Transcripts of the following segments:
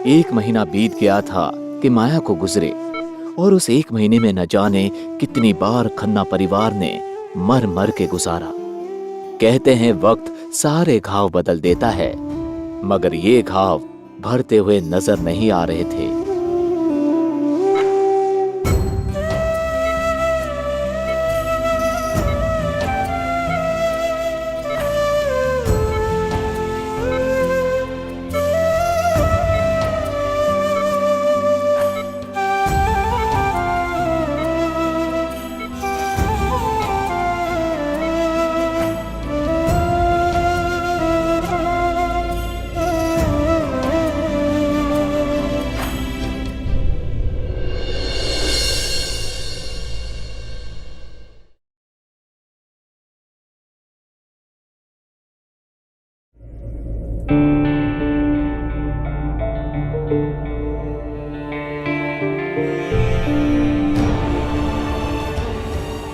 1 महीना बीत गया था कि माया को गुजरे, और उस 1 महीने में न जाने कितनी बार खन्ना परिवार ने मर मर के गुजारा। कहते हैं वक्त सारे घाव बदल देता है, मगर ये घाव भरते हुए नजर नहीं आ रहे थे।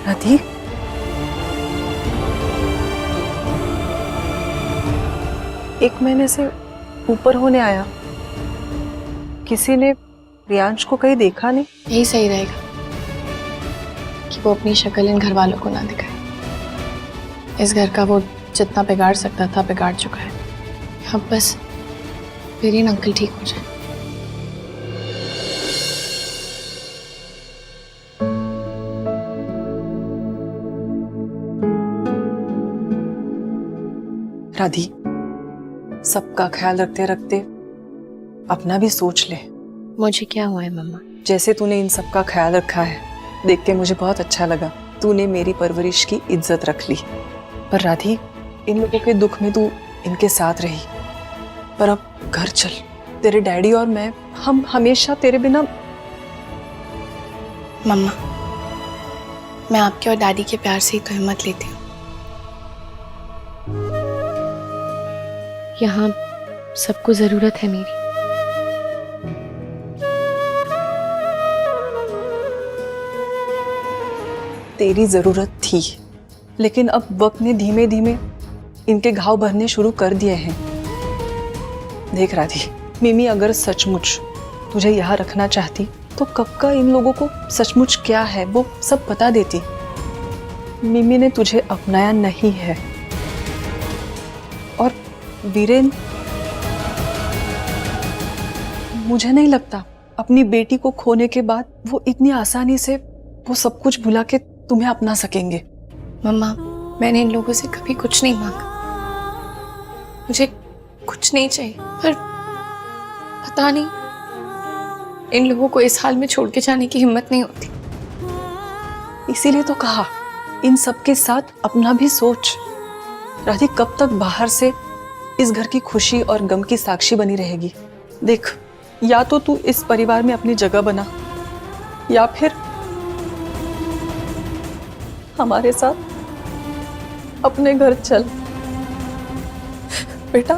राधी, एक महीने से ऊपर होने आया, किसी ने प्रियांश को कहीं देखा नहीं? यही सही रहेगा कि वो अपनी शक्ल इन घर वालों को ना दिखाए। इस घर का वो जितना बिगाड़ सकता था बिगाड़ चुका है। अब बस वीरेन अंकल ठीक हो जाए। राधी, सबका ख्याल रखते रखते अपना भी सोच ले। मुझे क्या हुआ है मम्मा? जैसे तूने इन सबका ख्याल रखा है, देख के मुझे बहुत अच्छा लगा। तूने मेरी परवरिश की इज्जत रख ली। पर राधी, इन लोगों के दुख में तू इनके साथ रही, पर अब घर चल। तेरे डैडी और हम हमेशा तेरे बिना। मम्मा, मैं आपके और डैडी के प्यार से ही तो हिम्मत लेती हूँ। यहाँ सबको जरूरत है मेरी। तेरी जरूरत थी, लेकिन अब वक्त ने धीमे धीमे इनके घाव भरने शुरू कर दिए हैं। देख राधी, मिमी अगर सचमुच तुझे यहाँ रखना चाहती तो कब का इन लोगों को सचमुच क्या है वो सब बता देती। मिमी ने तुझे अपनाया नहीं है, और वीरेन, मुझे नहीं लगता अपनी बेटी को खोने के बाद वो इतनी आसानी से वो सब कुछ भुला के तुम्हें अपना सकेंगे। मम्मा, मैंने इन लोगों से कभी कुछ नहीं मांगा। मुझे कुछ नहीं चाहिए, पर पता नहीं इन लोगों को इस हाल में छोड़ के जाने की हिम्मत नहीं होती। इसीलिए तो कहा, इन सब के साथ अपना भी सोच। राधी, कब तक बाहर से इस घर की खुशी और गम की साक्षी बनी रहेगी? देख, या तो तू इस परिवार में अपनी जगह बना, या फिर हमारे साथ अपने घर चल। बेटा,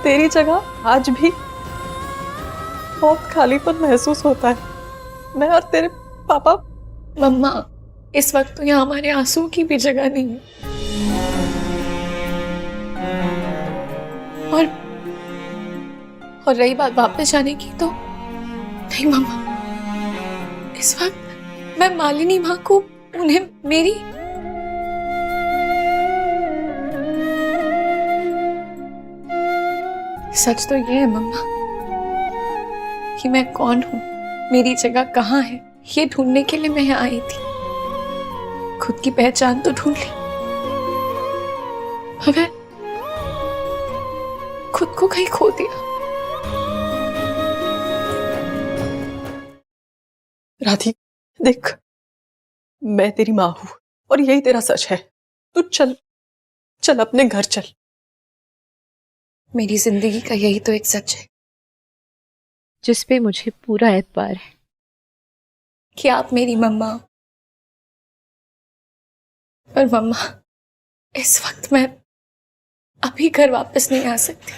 तेरी जगह आज भी बहुत खालीपन महसूस होता है। मैं और तेरे पापा। मम्मा, इस वक्त तो यहाँ हमारे आंसू की भी जगह नहीं है। और रही बात वापस जाने की, तो नहीं मम्मा, इस वक्त मैं मालिनी माँ को, उन्हें मेरी सच तो ये है मम्मा कि मैं कौन हूँ, मेरी जगह कहाँ है, ये ढूंढने के लिए मैं यहाँ आई थी। खुद की पहचान तो ढूंढ ली, मगर खुद को कहीं खो दिया। राधी, देख, मैं तेरी माँ हूं और यही तेरा सच है। तू चल चल, अपने घर चल। मेरी जिंदगी का यही तो एक सच है जिस पे मुझे पूरा एतबार है कि आप मेरी मम्मा। पर मम्मा, इस वक्त मैं अभी घर वापस नहीं आ सकती।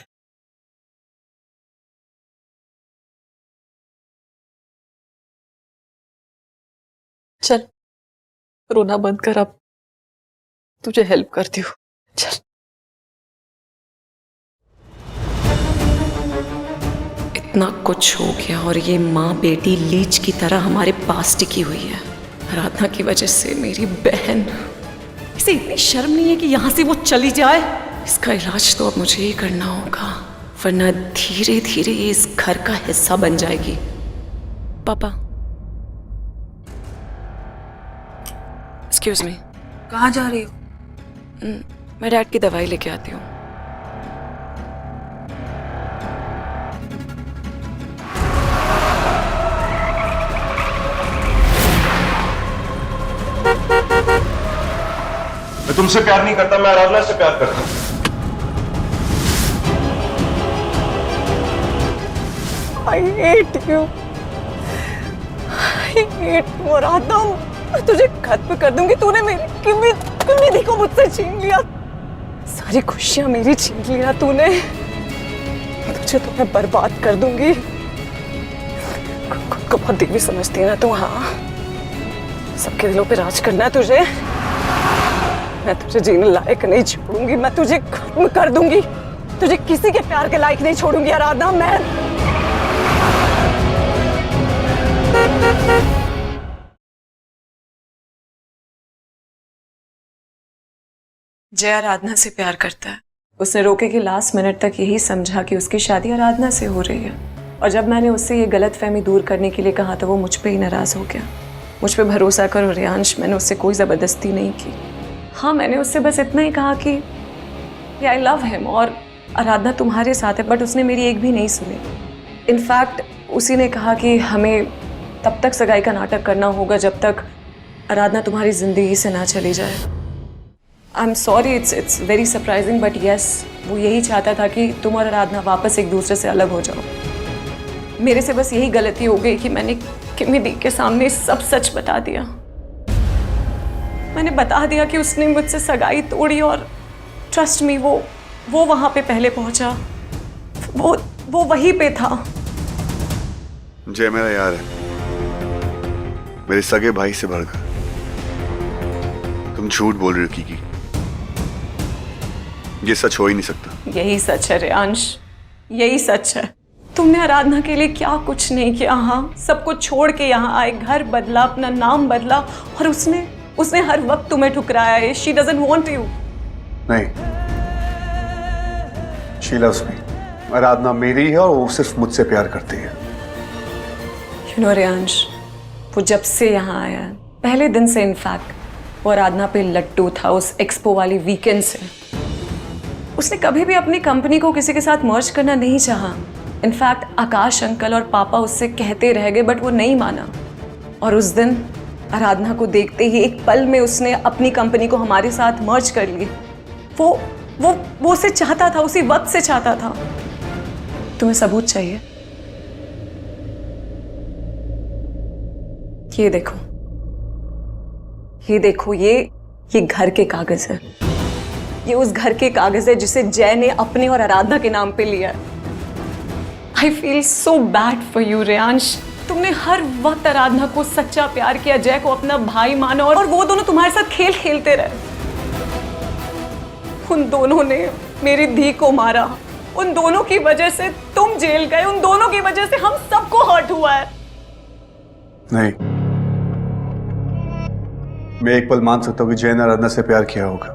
चल, रोना बंद कर, अब तुझे हेल्प करती हूँ। चल। इतना कुछ हो गया और ये माँ बेटी लीच की तरह हमारे पास टिकी हुई है। आराधना की वजह से मेरी बहन, इसे इतनी शर्म नहीं है कि यहाँ से वो चली जाए। इसका इलाज तो अब मुझे ही करना होगा, वरना धीरे धीरे ये इस घर का हिस्सा बन जाएगी। पापा, एक्सक्यूज मी। कहाँ जा रही हो? मैं डैड की दवाई लेके आती हूँ। मैं तुमसे प्यार नहीं करता, मैं आराधना से प्यार करता हूं। I hate you. I hate you, आराधना। मैं तुझे खत्म कर दूंगी। तूने मेरी किम्मी को मुझसे छीन लिया। सारी खुशियां मेरी छीन लिया तूने। तुझे तो मैं बर्बाद कर दूंगी। खुद को बहुत देवी समझती है ना तू? हाँ, सबके दिलों पे राज करना है तुझे। मैं तुझे जीने लायक नहीं छोड़ूंगी, मैं तुझे खत्म कर दूंगी। तुझे किसी के प्यार के लायक नहीं छोड़ूंगी आराधना। मैं जय आराधना से प्यार करता है। उसने रोके कि लास्ट मिनट तक यही समझा कि उसकी शादी आराधना से हो रही है, और जब मैंने उससे ये गलतफहमी दूर करने के लिए कहा तो वो मुझ पे ही नाराज हो गया। मुझ पे भरोसा करो रियांश, मैंने उससे कोई ज़बरदस्ती नहीं की। हाँ, मैंने उससे बस इतना ही कहा कि आई लव हिम और आराधना तुम्हारे साथ है, बट उसने मेरी एक भी नहीं सुनी। इनफैक्ट उसी ने कहा कि हमें तब तक सगाई का नाटक करना होगा जब तक आराधना तुम्हारी ज़िंदगी से ना चली जाए। I am sorry, it's very surprising, but yes, वो यही चाहता था कि तुम और आराधना वापस एक दूसरे से अलग हो जाओ। मेरे से बस यही गलती हो गई कि मैंने किम्मी दी के सामने सब सच बता दिया। मैंने बता दिया कि उसने मुझसे सगाई तोड़ी, और ट्रस्ट मी, वो वहां पे पहले पहुंचा। वो वहीं पे था। जय मेरा यार है, मेरे सगे भाई से बढ़कर। तुम झूठ बोल रही हो कीकी, ये सच हो ही नहीं सकता। यही सच है रियांश, यही सच है। तुमने आराधना के लिए क्या कुछ नहीं किया। हाँ, सब कुछ छोड़ के यहाँ आए, घर बदला, अपना नाम बदला, और उसने हर वक्त तुम्हें ठुकराया है। She doesn't want you. नहीं, शी लव्स मी। आराधना मेरी है और वो सिर्फ मुझसे प्यार करती है। यू नो रियांश, वो जब से यहाँ आया है, पहले दिन से इनफैक्ट, वो आराधना पे लट्टू था उस एक्सपो वाली वीकेंड से। उसने कभी भी अपनी कंपनी को किसी के साथ मर्ज करना नहीं चाहा। इनफैक्ट आकाश अंकल और पापा उससे कहते रह गए, बट वो नहीं माना। और उस दिन आराधना को देखते ही एक पल में उसने अपनी कंपनी को हमारे साथ मर्ज कर ली। वो उसे चाहता था, उसी वक्त से चाहता था। तुम्हें सबूत चाहिए? ये देखो, ये घर के कागज है। ये उस घर के कागज है जिसे जय ने अपने और आराधना के नाम पे लिया है। I feel so bad for you Riyansh. तुमने हर वक्त आराधना को सच्चा प्यार किया, जय को अपना भाई माना, और वो दोनों तुम्हारे साथ खेल खेलते रहे। उन दोनों ने मेरी धी को मारा। उन दोनों की वजह से तुम जेल गए। उन दोनों की वजह से हम सबको हर्ट हुआ है। नहीं, मैं एक पल मान सकता हूँ कि जय ने आराधना से प्यार किया होगा,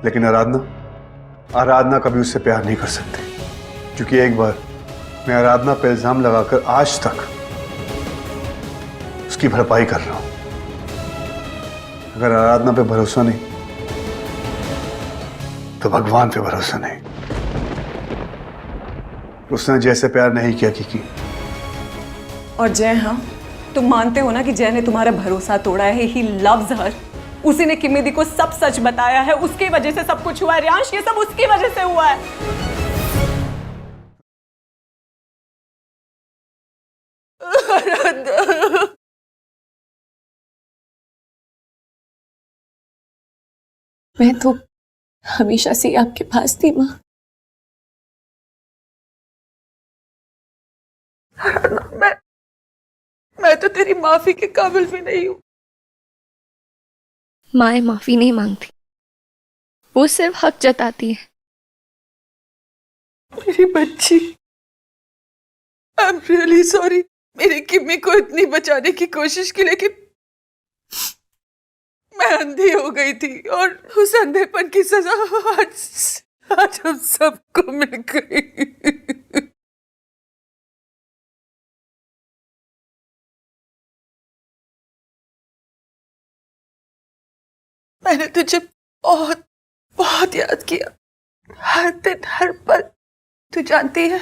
लेकिन आराधना कभी उससे प्यार नहीं कर सकती, क्योंकि एक बार मैं आराधना पे इल्जाम लगाकर आज तक उसकी भरपाई कर रहा हूं। अगर आराधना पे भरोसा नहीं तो भगवान पे भरोसा नहीं। उसने जय से प्यार नहीं किया कीकी। और जय, हाँ, तुम मानते हो ना कि जय ने तुम्हारा भरोसा तोड़ा है। He loves her. उसी ने किम्मी दी को सब सच बताया है। उसकी वजह से सब कुछ हुआ है रियांश, ये सब उसकी वजह से हुआ है। मैं तो हमेशा से आपके पास थी माँ। मैं तो तेरी माफी के काबिल भी नहीं हूं। माँ माफी नहीं मांगती, वो सिर्फ हक जताती है। मेरी बच्ची, आई एम रियली सॉरी। मेरी किम्मी को इतनी बचाने की कोशिश की, लेकिन मैं अंधी हो गई थी और उस अंधेपन की सजा आज हम सबको मिल गई। मैंने तुझे बहुत बहुत याद किया, हर दिन हर पल। तू जानती है,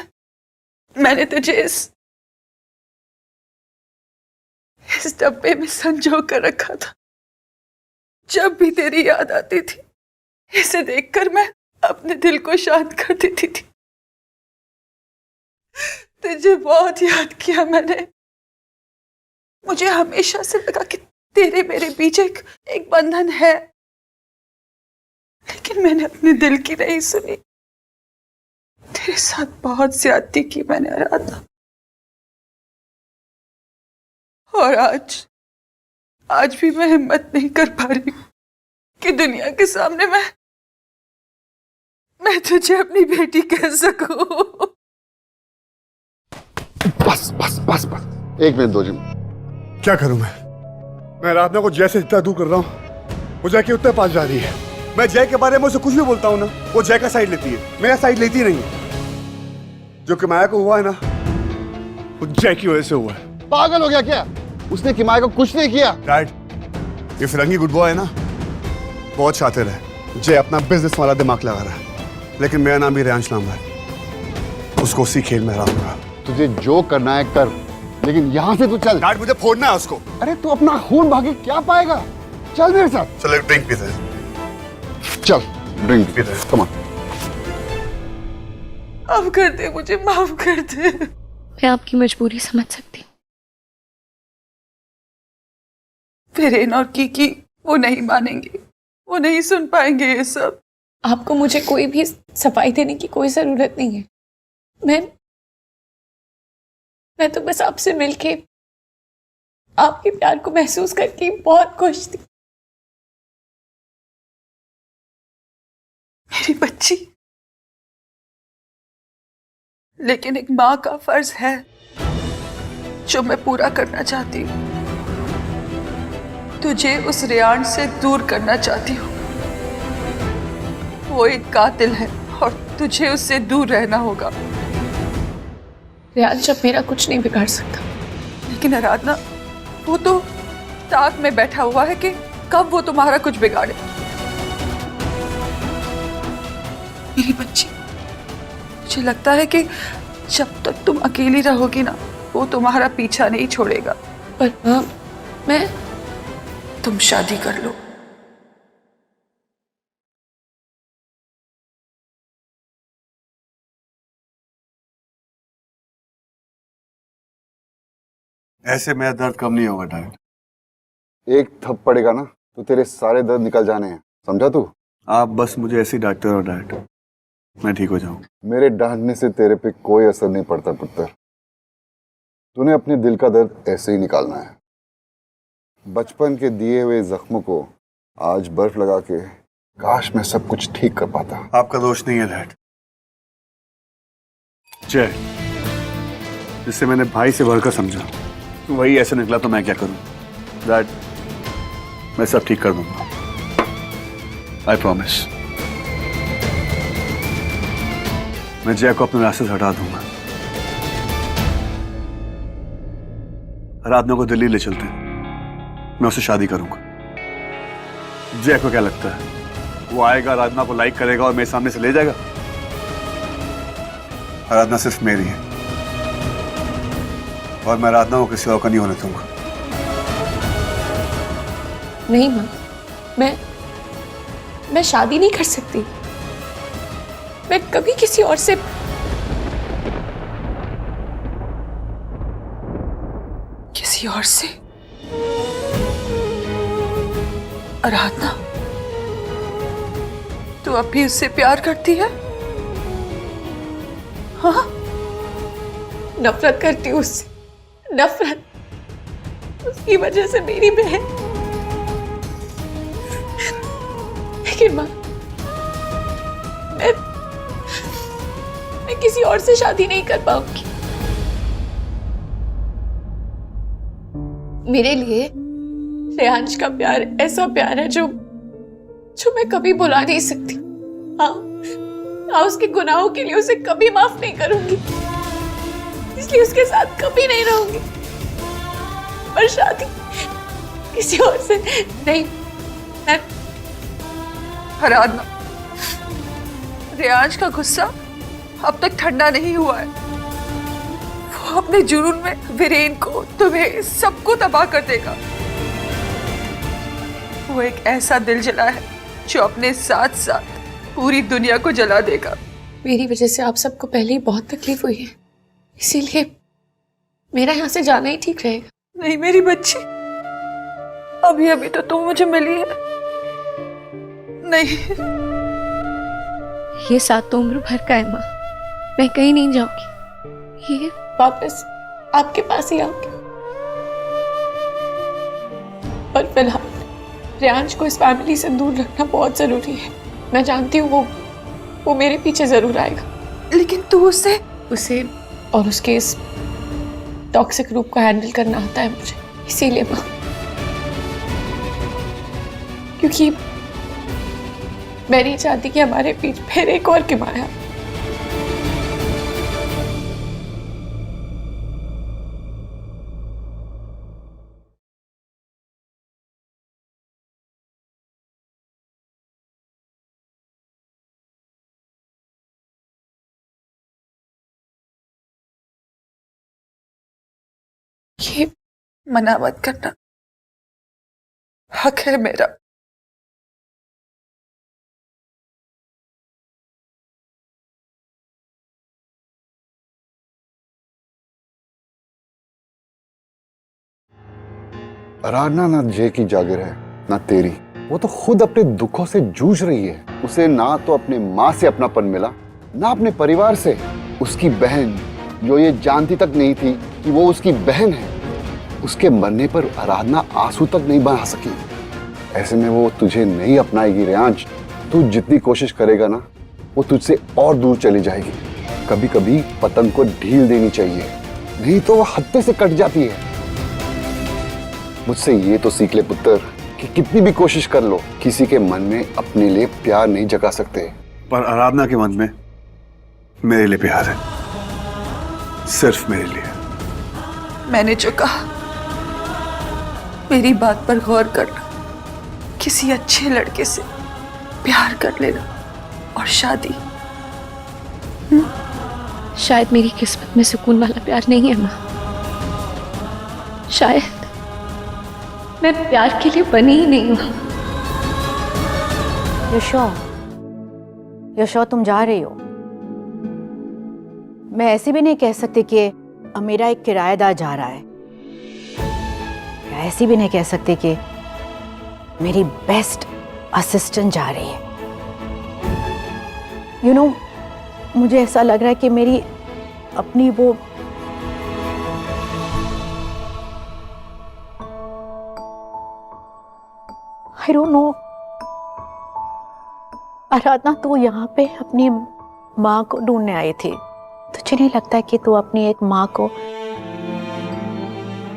मैंने तुझे इस डब्बे में संजो कर रखा था। जब भी तेरी याद आती थी, इसे देखकर मैं अपने दिल को शांत कर देती थी। तुझे बहुत याद किया मैंने। मुझे हमेशा से लगा कि तेरे मेरे बीच एक बंधन है, लेकिन मैंने अपने दिल की नहीं सुनी। तेरे साथ बहुत ज्यादती की मैंने आराधना। और आज भी मैं हिम्मत नहीं कर पा रही कि दुनिया के सामने मैं तुझे अपनी बेटी कह सकूं। बस बस बस बस, एक मिनट दो जी। क्या करूं मैं आराधना को जय से जितना दूर कर रहा हूं, वो जय के उत्तर पास जा रही है। मैं जय के बारे में उसे कुछ भी बोलता हूं ना, वो जय का साइड लेती है, मेरा साइड लेती नहीं है। जो किमाया को हुआ है ना, वो जय की वजह से हुआ है। पागल हो गया क्या? उसने किमाया को कुछ नहीं किया। डैड, ये फिरंगी गुड बॉय है ना, बहुत शातिर है। जय अपना बिजनेस वाला दिमाग लगा रहा है, लेकिन मेरा नाम भी रेयांश नाम है। उसको उसी खेल में हराऊंगा। तुझे जो करना है कर, लेकिन यहाँ से तू चल। डैड, मुझे फोड़ना है उसको। अरे तू अपना खून भागे क्या पाएगा? चल मेरे साथ। चल एक ड्रिंक पीते हैं। चल ड्रिंक पीते हैं, कम ऑन। माफ कर दे मुझे, माफ कर दे। मैं आपकी मजबूरी समझ सकती हूँ। फिरेन और कीकी वो नहीं मानेंगे, वो नहीं सुन पाएंगे ये सब। आपको मुझे कोई भी सफाई देने की कोई जरूरत नहीं है। मैं तो बस आपसे मिलके आपके प्यार को महसूस करके बहुत खुश थी। मेरी बच्ची, लेकिन एक माँ का फर्ज है जो मैं पूरा करना चाहती हूँ। तुझे उस रेयान से दूर करना चाहती हूँ। वो एक कातिल है और तुझे उससे दूर रहना होगा। रेयान जब मेरा कुछ नहीं बिगाड़ सकता। लेकिन आराधना, वो तो ताक में बैठा हुआ है कि कब वो तुम्हारा कुछ बिगाड़े। मेरी बच्ची, मुझे लगता है कि जब तक तुम अकेली रहोगी ना, वो तुम्हारा पीछा नहीं छोड़ेगा। पर मैं तुम शादी कर लो। ऐसे मेरा दर्द कम नहीं होगा डैड। एक थप पड़ेगा ना तो तेरे सारे दर्द निकल जाने हैं, समझा तू? आप बस मुझे ऐसे ही डांटते रहो डैड, मैं ठीक हो जाऊं। मेरे डांटने से तेरे पे कोई असर नहीं पड़ता पुत्र। तूने अपने दिल का दर्द ऐसे ही निकालना है। बचपन के दिए हुए जख्मों को आज बर्फ लगा के काश मैं सब कुछ ठीक कर पाता। आपका दोष नहीं है डैड। जय, जिससे मैंने भाई से बढ़कर समझा, तो वही ऐसे निकला तो मैं क्या करूं? डैड, मैं सब ठीक कर दूंगा, आई प्रॉमिस। मैं जय को अपने रास्ते से हटा दूंगा। आराधना को दिल्ली ले चलते हैं, मैं उससे शादी करूंगा। जय को क्या लगता है, वो आएगा, आराधना को लाइक करेगा और मेरे सामने से ले जाएगा? आराधना सिर्फ मेरी है और मैं आराधना को किसी और का नहीं होने दूंगा। नहीं माँ, मैं शादी नहीं कर सकती। मैं कभी किसी और से आराधना, तू अब भी उससे प्यार करती है? हाँ, नफरत करती हूँ उससे। नफरत, उसकी वजह से मेरी बहन। लेकिन माँ, मैं किसी और से शादी नहीं कर पाऊंगी। मेरे लिए रेयांश का प्यार ऐसा प्यार है जो मैं कभी भुला नहीं सकती। हाँ, उसके गुनाहों के लिए उसे कभी माफ नहीं करूंगी, इसलिए उसके साथ कभी नहीं रहूंगी। पर शादी किसी और से नहीं। मैं आराधना, रेयांश का गुस्सा अब तक ठंडा नहीं हुआ है। वो अपने जुनून में वीरेन को, तुम्हें, सबको तबाह कर देगा। वो एक ऐसा दिल जला है जो अपने साथ साथ पूरी दुनिया को जला देगा। मेरी वजह से आप सबको पहले ही बहुत तकलीफ हुई है, इसीलिए मेरा यहाँ से जाना ही ठीक रहेगा। नहीं मेरी बच्ची, अभी अभी तो तुम मुझे मिली है। नहीं, ये साथ तो उम्र भर का है माँ, मैं कहीं नहीं जाऊंगी, ये वापस आपके पास ही आऊंगी। पर फिलहाल रेयांश को इस फैमिली से दूर रखना बहुत जरूरी है। मैं जानती हूँ वो मेरे पीछे जरूर आएगा, लेकिन तू उसे और उसके इस टॉक्सिक रूप को हैंडल करना आता है मुझे, इसीलिए माँ, क्योंकि मैं नहीं चाहती कि हमारे बीच फिर एक और किमाया। ये मना मत करना, हक है मेरा। आराधना ना जय की जागिर है ना तेरी। वो तो खुद अपने दुखों से जूझ रही है। उसे ना तो अपने माँ से अपनापन मिला, ना अपने परिवार से। उसकी बहन, जो ये जानती तक नहीं थी कि वो उसकी बहन है, उसके मरने पर आराधना आंसू तक नहीं बहा सकी। ऐसे में वो तुझे नहीं अपनाएगी रेयांश। तू जितनी कोशिश करेगा ना, वो तुझसे और दूर चली जाएगी। कभी कभी पतंग को ढील देनी चाहिए, नहीं तो वो हत्थे से कट जाती है। मुझसे ये तो सीख ले पुत्र कि कितनी भी कोशिश कर लो, किसी के मन में अपने लिए प्यार नहीं जगा सकते। पर आराधना के मन में मेरे लिए प्यार है, सिर्फ मेरे लिए। मैंने जो कहा, मेरी बात पर गौर करना। किसी अच्छे लड़के से प्यार कर लेना और शादी। शायद मेरी किस्मत में सुकून वाला प्यार नहीं है माँ। शायद मैं प्यार के लिए बनी ही नहीं हूँ। यशो, तुम जा रही हो। मैं ऐसे भी नहीं कह सकती कि मेरा एक किराएदार जा रहा है। ऐसे भी नहीं कह सकती कि मेरी बेस्ट असिस्टेंट जा रही है। मुझे ऐसा लग रहा है कि मेरी अपनी वो आई डोंट नो। आराधना, तू यहाँ पे अपनी माँ को ढूंढने आई थी। तुझे नहीं लगता है कि तू अपनी एक माँ को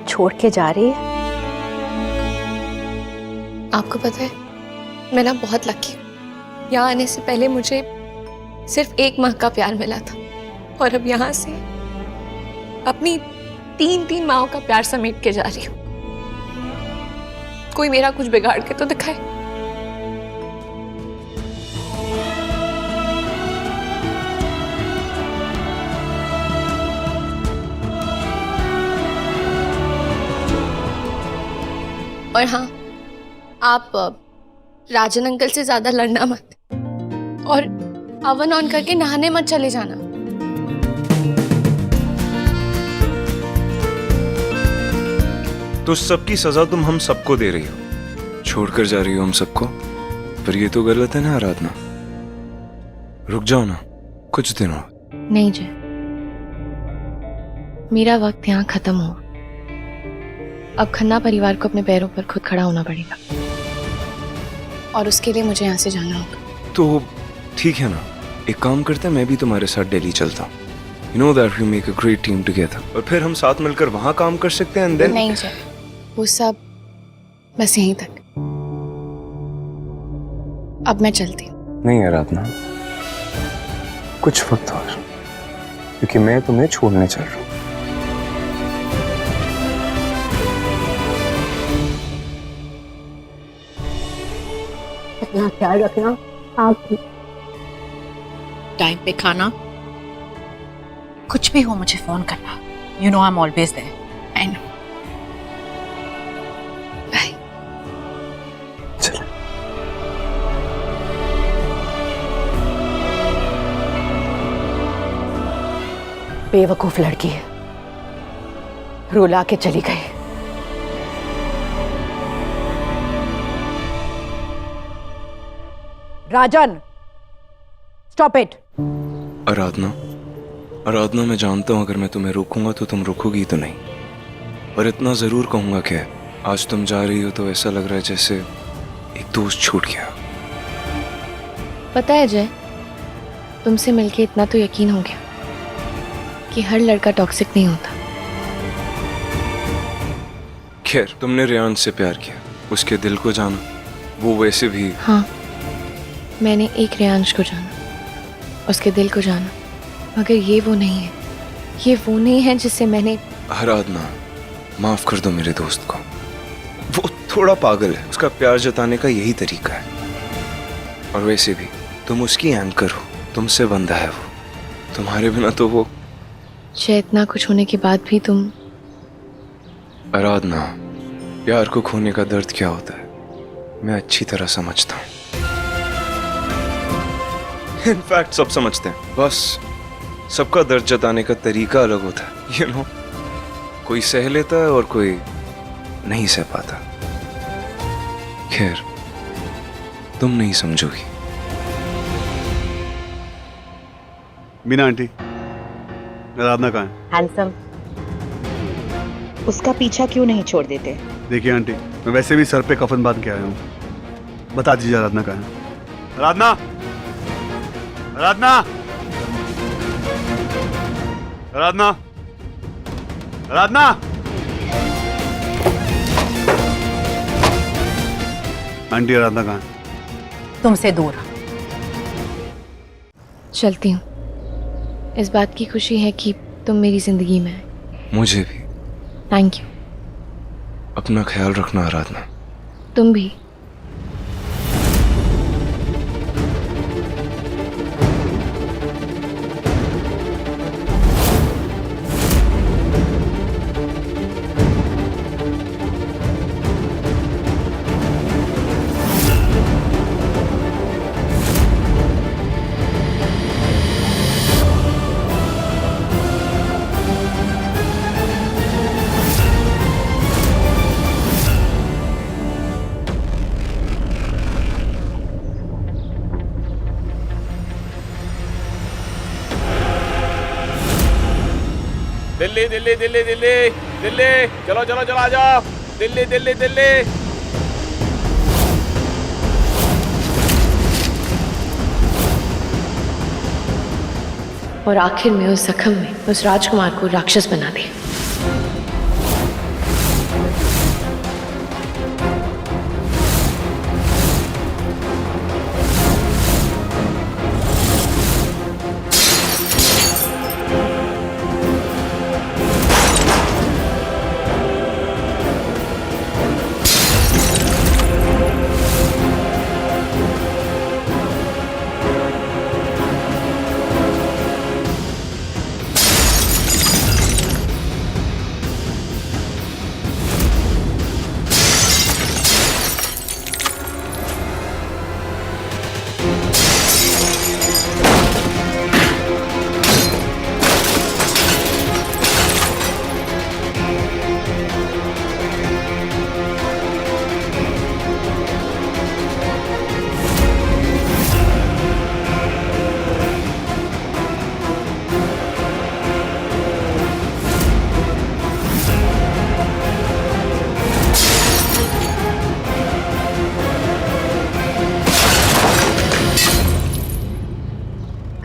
छोड़ के जा रही है? आपको पता है, मैं ना बहुत लकी हूँ। यहाँ आने से पहले मुझे सिर्फ एक माँ का प्यार मिला था, और अब यहाँ से अपनी 3 माँओं का प्यार समेट के जा रही हूँ। कोई मेरा कुछ बिगाड़ के तो दिखाए। और हाँ, आप राजन अंकल से ज्यादा लड़ना मत, और अवन ऑन करके नहाने मत चले जाना। तो सबकी सजा तुम हम सबको दे रही हो, छोड़कर जा रही हो हम सबको। पर ये तो गलत है ना आराधना। रुक जाओ ना कुछ दिनों। नहीं जय, मेरा वक्त यहाँ खत्म हुआ। अब खन्ना परिवार को अपने पैरों पर खुद खड़ा होना पड़ेगा, और उसके लिए मुझे यहाँ से जाना होगा। तो ठीक है ना, एक काम करते हैं, मैं भी तुम्हारे साथ दिल्ली चलता हूँ। You know that we make a great team together। और फिर हम साथ मिलकर वहाँ काम कर सकते हैं। And then... नहीं जय, वो सब बस यहीं तक। अब मैं चलती हूँ। नहीं आराधना, कुछ वक्त और, क्योंकि मैं तुम्हें छोड़ने चल रहा हूँ। अपना ख्याल रखना। आप टाइम पे खाना, कुछ भी हो मुझे फोन करना। You know I am always there. I know. Bye. चलो। बेवकूफ लड़की है, रुला के चली गई। राजन, स्टॉप इट। आराधना, आराधना, मैं जानता हूं अगर मैं तुम्हें रोकूंगा तो तुम रुकोगी तो नहीं, पर इतना जरूर कहूंगा कि आज तुम जा रही हो तो ऐसा लग रहा है जैसे एक दोस्त छूट गया। पता है जय, तुमसे मिलके इतना तो यकीन हो गया कि हर लड़का टॉक्सिक नहीं होता। खैर, तुमने रेयान से प्यार किया, उसके दिल को जाना, वो वैसे भी। हाँ, मैंने एक रेयांश को जाना, उसके दिल को जाना, मगर ये वो नहीं है, ये वो नहीं है जिससे मैंने। आराधना, माफ कर दो मेरे दोस्त को, वो थोड़ा पागल है, उसका प्यार जताने का यही तरीका है। और वैसे भी तुम उसकी एंकर हो, तुमसे बंधा है वो, तुम्हारे बिना तो वो। जय, इतना कुछ होने के बाद भी तुम। आराधना, प्यार को खोने का दर्द क्या होता है मैं अच्छी तरह समझता हूँ। इनफैक्ट सब समझते हैं, बस सबका दर्द जताने का तरीका अलग होता है। यू नो, कोई सह लेता है और कोई नहीं सह पाता। खैर, तुम नहीं समझोगी। मीना आंटी, आराधना कहाँ है? हैंडसम, उसका पीछा क्यों नहीं छोड़ देते? देखिए आंटी, मैं वैसे भी सर पे कफन बांध के आया हूँ, बता दीजिए आराधना कहाँ है? आराधना, आराधना, आराधना, आराधना। आंटी, आराधना कहाँ है? तुमसे दूर। चलती हूँ। इस बात की खुशी है कि तुम मेरी जिंदगी में आए। मुझे भी। Thank you. अपना ख्याल रखना आराधना। तुम भी। दिल्ली दिल्ली दिल्ली दिल्ली दिल्ली, चलो चलो चलो आ जाओ, दिल्ली दिल्ली दिल्ली। और आखिर में उस जख्म में उस राजकुमार को राक्षस बना दिया।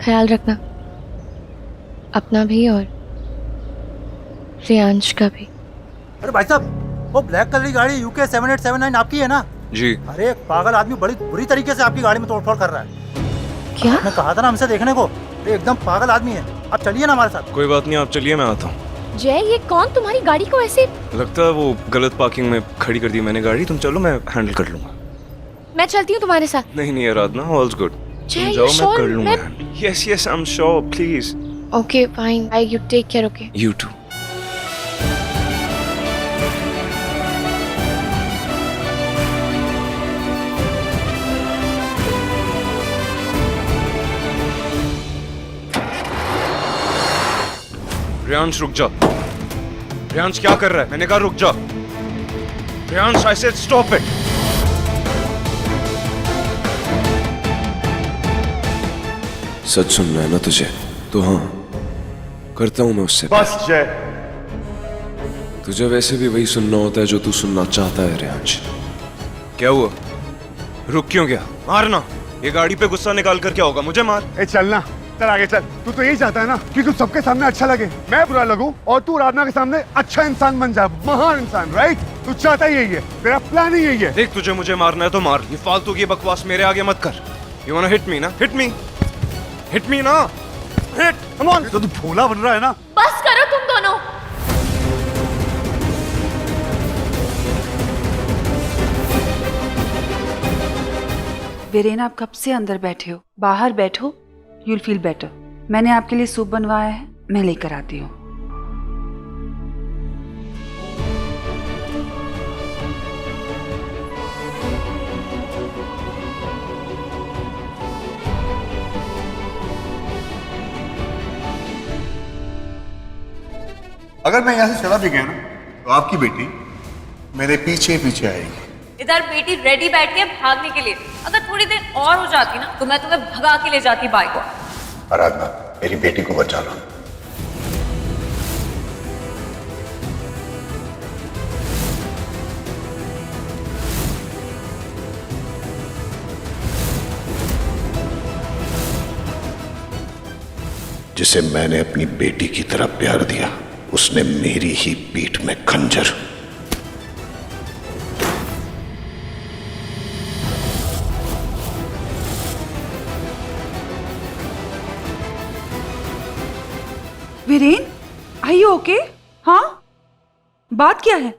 ख्याल रखना अपना भी और रियांश का भी। अरे भाई साहब, वो ब्लैक कलर की गाड़ी UK 7879 आपकी है ना? जी। अरे एक पागल आदमी बड़ी बुरी तरीके से आपकी गाड़ी में तोड़फोड़ कर रहा है। क्या? मैं कहा था ना हमसे देखने को, ये एकदम पागल आदमी है। आप चलिए ना हमारे साथ। कोई बात नहीं, आप चलिए, मैं आता हूँ। जय, ये कौन तुम्हारी गाड़ी को ऐसे? लगता है वो गलत पार्किंग में खड़ी कर दी मैंने गाड़ी। तुम चलो, मैं हैंडल कर लूंगा। मैं चलती हूँ तुम्हारे साथ। नहीं आराधना, ऑल्स गुड। जय, तुम you जाओ, मैं sure? कर लूंगा। Yes yes, I am sure, please. Okay fine, I you take care. Okay you too. Priyansh रुक जा। प्रियांश क्या कर रहा है? मैंने कहा रुक जा। Priyansh, I said stop it. सच सुनना है ना तुझे? तो हाँ, करता हूं मैं उससे। बस जय। तुझे वैसे भी वही सुनना होता है जो तू सुनना चाहता है रियांश। क्या हुआ? रुक क्यों गया? मारना। ये गाड़ी पे गुस्सा निकाल कर क्या होगा? मुझे मार। ए चलना, चल आगे चल। तू तो यही चाहता है ना कि तू सबके सामने अच्छा लगे, मैं बुरा लगूं और तू आराधना के सामने अच्छा इंसान बन जा, महान इंसान, राइट? तू चाहता ही यही है, तेरा प्लान ही यही है। देख, तुझे मुझे मारना है तो मार। ये फालतू की बकवास मेरे आगे मत कर। यू वांना हिट मी ना? हिट मी, हिट मी ना, हिट, कम ऑन। तो तू भोला बन रहा है ना? बस करो तुम दोनों। वीरेन, आप कब से अंदर बैठे हो? बाहर बैठो, यूल फील बेटर। मैंने आपके लिए सूप बनवाया है, मैं लेकर आती हूँ। अगर मैं यहाँ से चला भी गया ना तो आपकी बेटी मेरे पीछे पीछे आएगी। इधर बेटी रेडी बैठी है भागने के लिए। अगर थोड़ी देर और हो जाती ना तो मैं तुम्हें भगा के ले जाती बाइक को। आराधना, मेरी बेटी को बचा लो। जिसे मैंने अपनी बेटी की तरह प्यार दिया, उसने मेरी ही पीठ में खंजर। Viren, are you okay? हाँ, बात क्या है?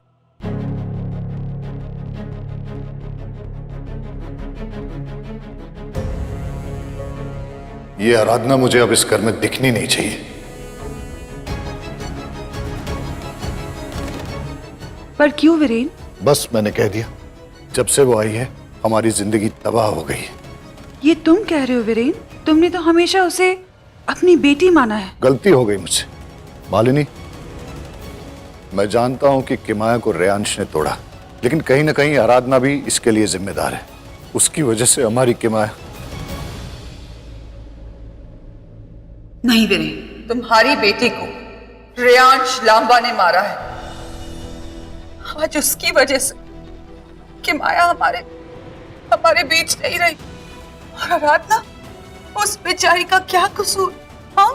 ये आराधना मुझे अब इस घर में दिखनी नहीं चाहिए। पर क्यों वीरेन? बस मैंने कह दिया। जब से वो आई है हमारी जिंदगी तबाह हो गई है। ये तुम कह रहे हो वीरेन? तुमने तो हमेशा उसे अपनी बेटी माना है। गलती हो गई मुझसे मालिनी। मैं जानता हूं कि किमाया को रेयांश ने तोड़ा, लेकिन कहीं ना कहीं आराधना भी इसके लिए जिम्मेदार है। उसकी वजह से हमारी किमाया। नहीं वीरेन, तुम्हारी बेटी को रेयांश लांबा ने मारा है। आज उसकी वजह से किमाया हमारे बीच नहीं रही। और आराधना, उस बेचारी का क्या कसूर? हाँ,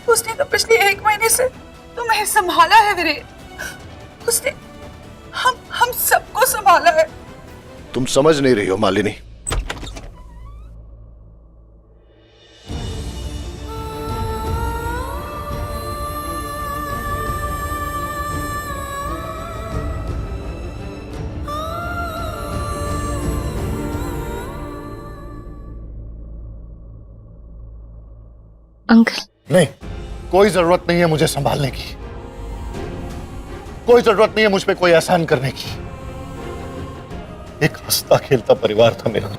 उसने तो पिछले 1 महीने से तुम्हें संभाला है वीरेन। उसने हम सबको संभाला है। तुम समझ नहीं रही हो मालिनी। अंकल, नहीं, कोई जरूरत नहीं है मुझे संभालने की। कोई जरूरत नहीं है मुझ पे कोई एहसान करने की। एक हंसता खेलता परिवार था मेरा।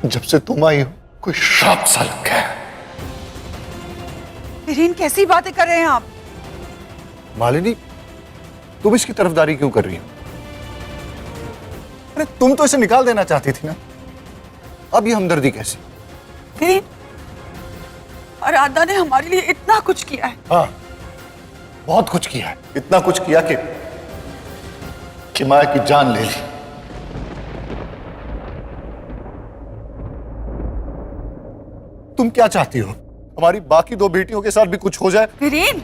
जब से तुम आई हो कोई श्राप सा लग गया है। वीरेन, कैसी बातें कर रहे हैं आप? मालिनी, तुम इसकी तरफदारी क्यों कर रही हो? अरे तुम तो इसे निकाल देना चाहती थी ना। अब ये हमदर्दी कैसी? वीरेन, आराधना ने हमारे लिए इतना कुछ किया है। हाँ, बहुत कुछ किया है। इतना कुछ किया कि किमाया की जान ले ली। तुम क्या चाहती हो? हमारी बाकी 2 बेटियों के साथ भी कुछ हो जाए? वीरेन,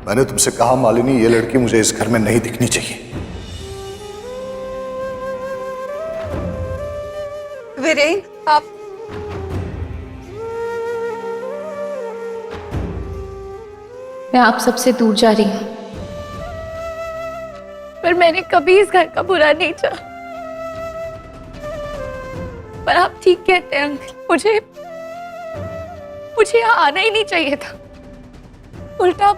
मैंने तुमसे कहा मालिनी, ये लड़की मुझे इस घर में नहीं दिखनी चाहिए। वीरेन, आप मैं आप सबसे दूर जा रही हूँ, पर मैंने कभी इस घर का बुरा नहीं चाहा। पर आप ठीक कहते हैं अंकल, मुझे यहाँ आना ही नहीं चाहिए था। उल्टा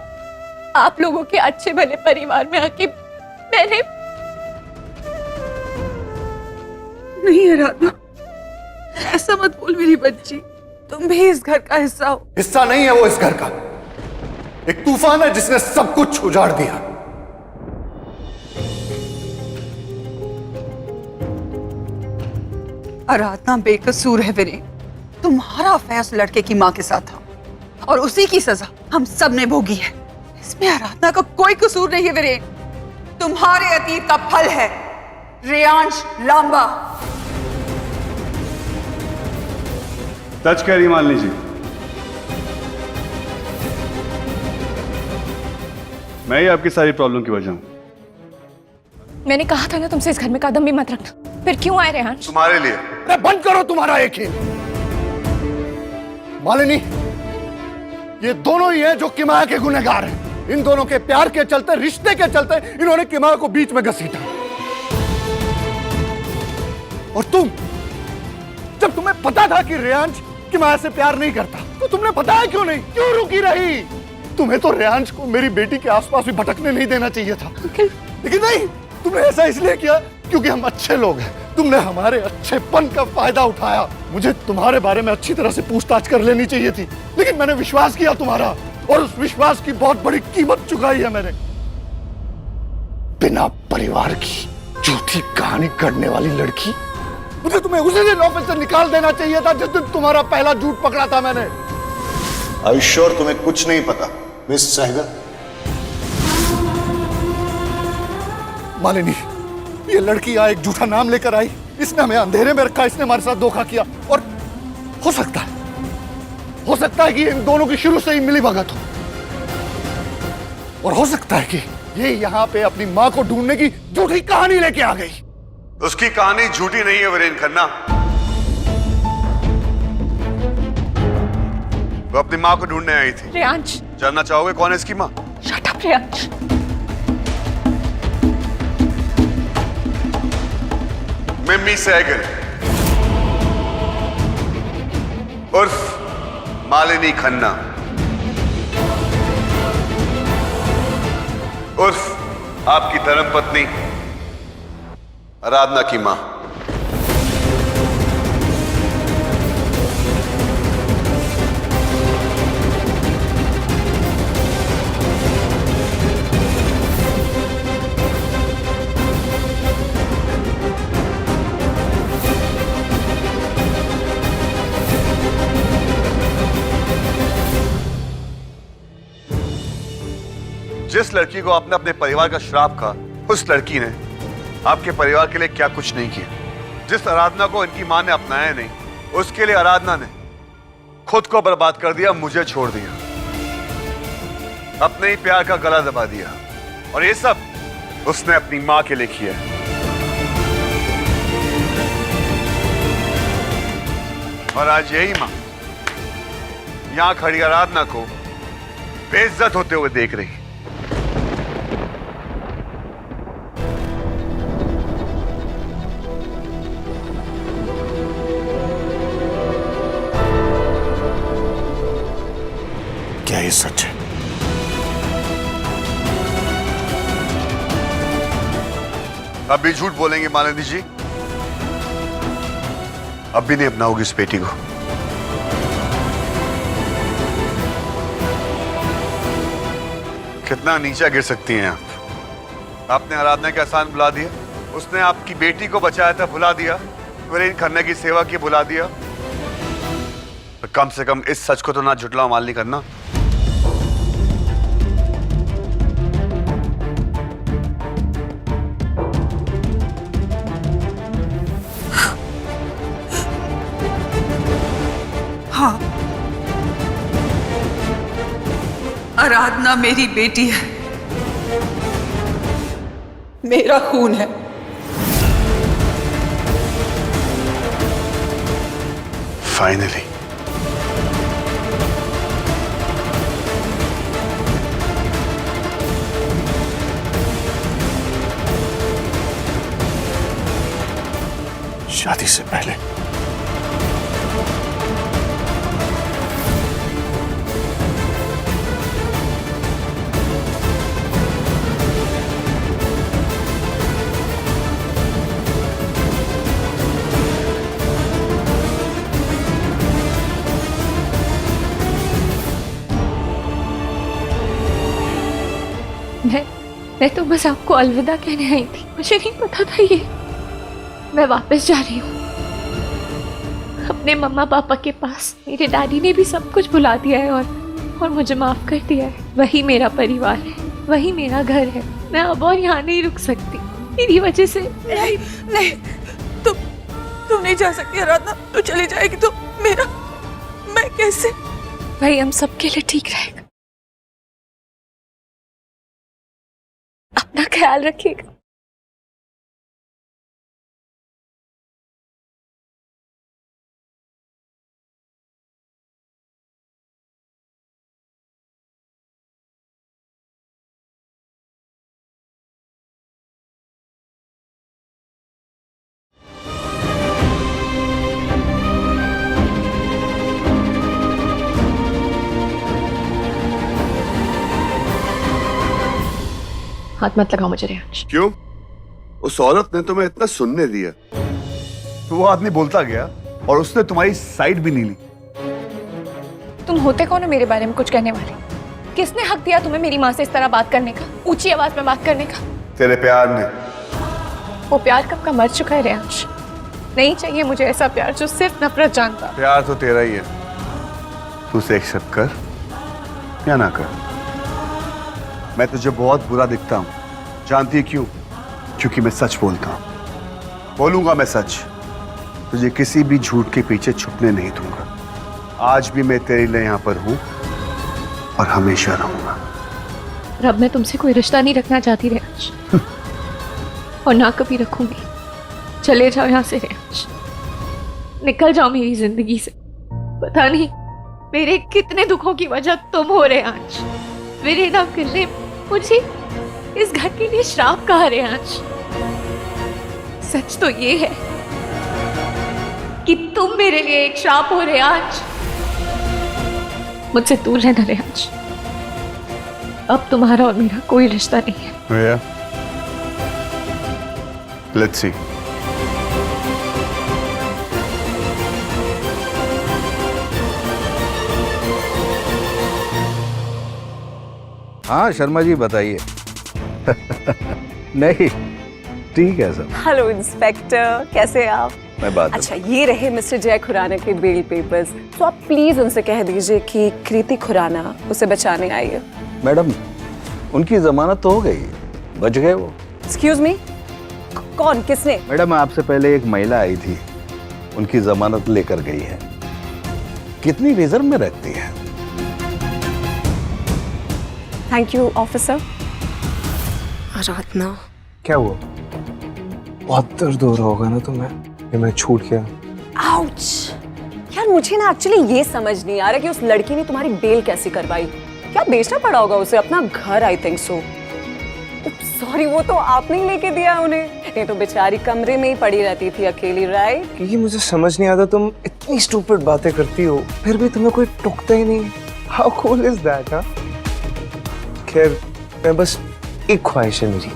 आप लोगों के अच्छे भले परिवार में आके मैंने। नहीं आराधना, ऐसा मत बोल मेरी बच्ची, तुम भी इस घर का हिस्सा हो। हिस्सा नहीं है वो इस घर का, एक तूफान है जिसने सब कुछ उजाड़ दिया। आराधना बेकसूर है वीरेन, तुम्हारा अफेयर उस लड़के की माँ के साथ था और उसी की सजा हम सब ने भोगी है। इसमें आराधना का कोई कसूर नहीं है वीरेन, तुम्हारे अतीत का फल है रेयांश लांबा। सच कह रही मालिनी जी, मैं ही आपकी सारी प्रॉब्लम की वजह हूं। मैंने कहा था ना तुमसे इस घर में कदम भी मत रखना, फिर क्यों आए रेहान? तुम्हारे लिए। अरे बंद करो तुम्हारा एक ही। मालिनी, ये दोनों ही हैं जो किमाया के गुनहगार हैं। इन दोनों के प्यार के चलते, रिश्ते के चलते इन्होंने किमाया को बीच में घसीटा। और तुम, जब तुम्हें पता था कि रेयांश किमाया से प्यार नहीं करता, तो तुमने बताया क्यों नहीं? क्यों रुकी रही? तुम्हें तो रेयांश को मेरी बेटी के आसपास भी भटकने नहीं देना चाहिए था। लेकिन नहीं, तुमने ऐसा इसलिए किया क्योंकि हम अच्छे लोग हैं। तुमने हमारे अच्छेपन का फायदा उठाया। मुझे तुम्हारे बारे में अच्छी तरह से पूछताछ कर लेनी चाहिए थी, लेकिन मैंने विश्वास किया तुम्हारा, और उस विश्वास की बहुत बड़ी कीमत चुकाई है मैंने। बिना परिवार की झूठी कहानी गढ़ने वाली लड़की, मुझे तुम्हें उसी दिन ऑफिस से निकाल देना चाहिए था जिस दिन तुम्हारा पहला झूठ पकड़ा था मैंने। Are you sure तुम्हें कुछ नहीं पता मिस सहगल? मालिनी, ये लड़की यहाँ एक झूठा नाम लेकर आई, इसने हमें अंधेरे में रखा, इसने हमारे साथ धोखा किया। और हो सकता है कि इन दोनों की शुरू से ही मिली भगत हो, और हो सकता है कि ये यहाँ पे अपनी माँ को ढूंढने की झूठी कहानी लेके आ गई। उसकी कहानी झूठी नहीं है वीरेन खन्ना। वो अपनी माँ को ढूंढने आई थी। रेयांश, जानना चाहोगे कौन है इसकी माँ? Shut up Reyansh. मिमी सहगल उर्फ मालिनी खन्ना उर्फ आपकी धर्मपत्नी आराधना की मां। जिस लड़की को आपने अपने परिवार का श्राप कहा, उस लड़की ने आपके परिवार के लिए क्या कुछ नहीं किया। जिस आराधना को इनकी मां ने अपनाया नहीं, उसके लिए आराधना ने खुद को बर्बाद कर दिया, मुझे छोड़ दिया, अपने ही प्यार का गला दबा दिया। और ये सब उसने अपनी मां के लिए किया। और आज यही मां यहां खड़ी आराधना को बेइज्जत होते हुए देख रही। क्या ये सच है? अब भी झूठ बोलेंगे मालिनी जी? अब भी नहीं अपनाओगी इस बेटी को? कितना नीचा गिर सकती हैं आप? आपने आराधना के एहसान भुला दिया, उसने आपकी बेटी को बचाया था भुला दिया, वीरेन खन्ना की सेवा की भुला दिया। पर कम से कम इस सच को तो ना झुटलाओ मालिनी खन्ना। हाँ, आराधना मेरी बेटी है, मेरा खून है। फाइनली शादी से पहले मैं तो बस आपको अलविदा कहने आई थी, मुझे नहीं पता था ये। मैं वापस जा रही हूँ अपने मम्मा पापा के पास। मेरे डैडी ने भी सब कुछ भुला दिया है और मुझे माफ कर दिया है। वही मेरा परिवार है, वही मेरा घर है। मैं अब और यहाँ नहीं रुक सकती, मेरी वजह से। नहीं नहीं, तुम नहीं जा सकती आराधना। तू चली जाएगी तो मैं कैसे? भाई हम सबके लिए ठीक रहेगा। अपना ख्याल रखिएगा। हाथ मत लगाओ मुझे रेहांश। क्यों? उस औरत ने तुम्हें इतना सुनने दिया तो वो आदमी बोलता गया और उसने तुम्हारी साइड भी नहीं ली। तुम होते कौन हो मेरे बारे में कुछ कहने वाले? किसने हक दिया तुम्हें मेरी माँ से इस तरह बात करने का, ऊंची आवाज में बात करने का? तेरे प्यार ने। वो प्यार कब का मर चुका है रेहांश। नहीं चाहिए मुझे ऐसा प्यार जो सिर्फ नफरत जानता। प्यार तो तेरा ही है, तू उसे एक्सेप्ट कर या ना कर। मैं तुझे बहुत बुरा दिखता हूँ, जानती है क्यों? क्योंकि मैं सच बोलता हूँ। बोलूंगा मैं सच, तुझे किसी भी झूठ के पीछे छुपने नहीं दूंगा। आज भी मैं तेरे लिए यहाँ पर हूँ और हमेशा रहूंगा। रब मैं तुमसे कोई रिश्ता नहीं रखना चाहती रेहांश और ना कभी रखूंगी। चले जाओ यहाँ से रेहांश, निकल जाओ मेरी जिंदगी से। पता नहीं मेरे कितने दुखों की वजह तुम हो रेहांश। मेरे ना करने मुझे इस घर के लिए श्राप कहा रेहांश। सच तो ये है कि तुम मेरे लिए एक श्राप हो रेहांश। मुझसे दूर रहना रेहांश, अब तुम्हारा और मेरा कोई रिश्ता नहीं है। भैया, लेट्स सी। हाँ शर्मा जी बताइए। नहीं ठीक है सर। हेलो इंस्पेक्टर, कैसे हैं आप? मैं बात अच्छा, ये रहे मिस्टर जय खुराना के बेल पेपर्स। तो आप प्लीज उनसे कह दीजिए कि कृति खुराना उसे बचाने आई है। मैडम उनकी जमानत तो हो गई, बच गए वो। एक्सक्यूज मी, कौन, किसने? मैडम आपसे पहले एक महिला आई थी, उनकी जमानत लेकर गई है। कितनी रिजर्व में रखती है। Thank you officer. आराधना, क्या हुआ? बहुत दर्द हो रहा होगा ना तुम्हें कि मैं छूट गया। आउच! यार मुझे ना एक्चुअली ये समझ नहीं आ रहा कि उस लड़की ने तुम्हारी बेल कैसे करवाई। क्या बेचना पड़ा होगा उसे अपना घर? I think so. सॉरी, वो तो आपने ही लेके दिया उन्हें, नहीं तो बेचारी कमरे में ही पड़ी रहती थी अकेली, राइट? क्योंकि मुझे समझ नहीं आता, तुम इतनी स्टूपिड बातें करती हो फिर भी तुम्हें कोई टोकता ही नहीं। How cool is that? हाँ, खैर मैं बस एक ख्वाहिश है मेरी,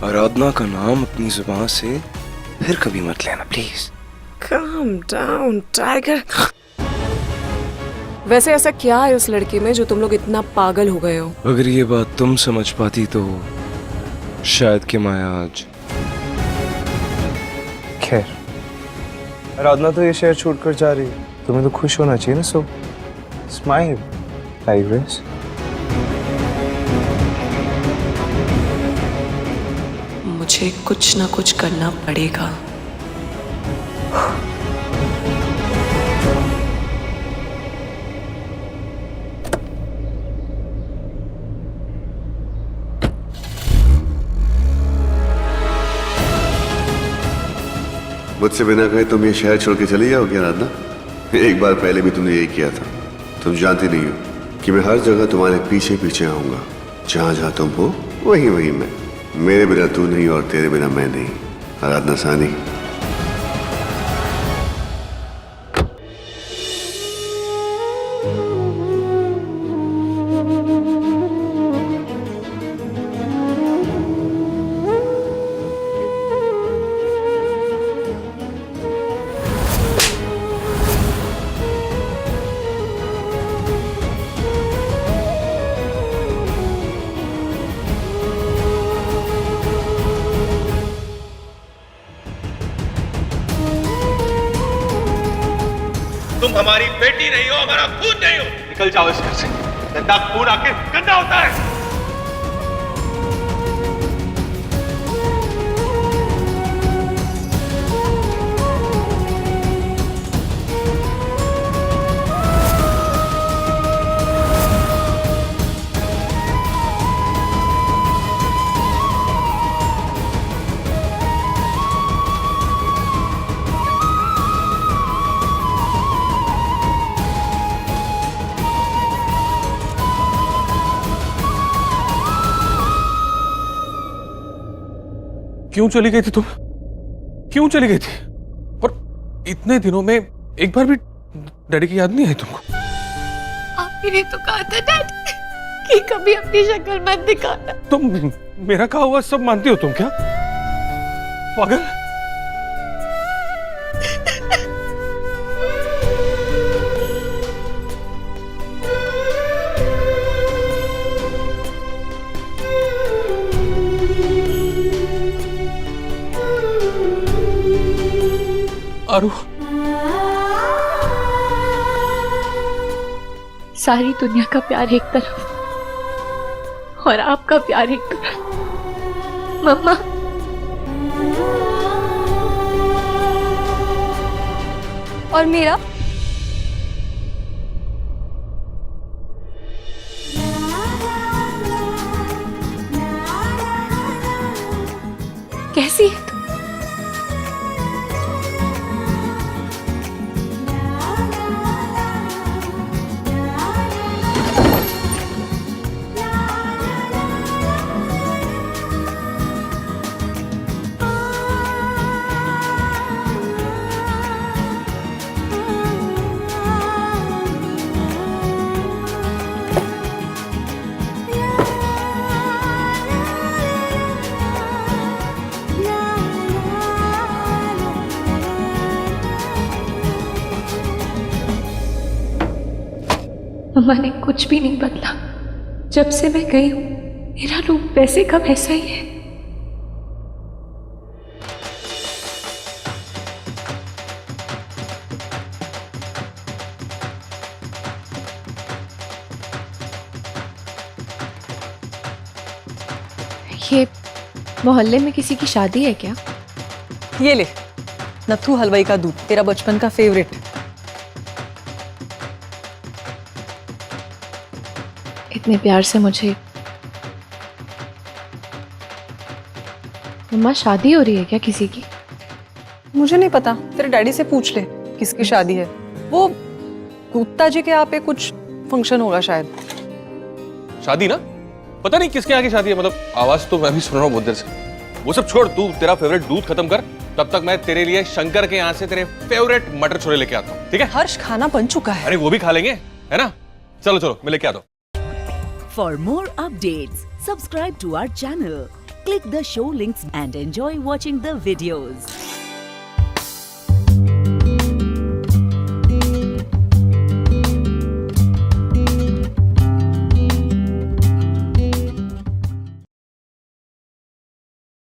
आराधना का नाम अपनी जुबान से फिर कभी मत लेना प्लीज। Calm down, tiger. वैसे ऐसा क्या है उस लड़की में जो तुम लोग इतना पागल हो गए हो? अगर ये बात तुम समझ पाती तो शायद कि माया आज। खैर आराधना तो ये शहर छोड़कर जा रही है, तुम्हें तो खुश होना चाहिए ना। सो स्माइल, टाइग्रेस। मुझे कुछ ना कुछ करना पड़ेगा। मुझसे बिना कहे तुम ये शहर छोड़ के चली जाओगी आराधना? एक बार पहले भी तुमने यही किया था। तुम जानती नहीं हो कि मैं हर जगह तुम्हारे पीछे पीछे आऊंगा। जहां जहां तुम हो वहीं वहीं मैं। मेरे बिना तू नहीं और तेरे बिना मैं नहीं। आराधना सानी। तुम हमारी बेटी नहीं हो, हमारा खून नहीं हो। निकल जाओ इस घर से। गंदा खून आखिर गंदा होता है। क्यों चली गई थी तुम? क्यों चली गई थी? पर इतने दिनों में एक बार भी डैडी की याद नहीं आई तुमको? आपने ने तो कहा था डैडी कि कभी अपनी शक्ल मत दिखाना। तुम मेरा कहा हुआ सब मानती हो तुम क्या? पागल। आरू, सारी दुनिया का प्यार एक तरफ और आपका प्यार एक तरफ। मम्मा, और मेरा? कैसी है तुम? मम्मा ने कुछ भी नहीं बदला। जब से मैं गई हूं मेरा रूप वैसे का वैसा ही है। ये मोहल्ले में किसी की शादी है क्या? ये ले नथु हलवाई का दूध, तेरा बचपन का फेवरेट। इतने प्यार से मुझे। मम्मा, शादी हो रही है क्या किसी की? मुझे नहीं पता, तेरे डैडी से पूछ ले किसकी शादी है। वो गुप्ता जी के यहाँ पे कुछ फंक्शन होगा शायद। शादी ना? पता नहीं किसके यहाँ की शादी है। मतलब आवाज तो मैं भी सुन रहा हूँ बहुत देर से। वो सब छोड़, तू तेरा फेवरेट दूध खत्म कर, तब तक मैं तेरे लिए शंकर के यहाँ से तेरे फेवरेट मटर छोले लेके आता हूँ, ठीक है? हर्ष, खाना बन चुका है। अरे वो भी खा लेंगे, है ना? चलो चलो मैं लेके आता हूँ। For more updates, subscribe to our channel, click the show links and enjoy watching the videos.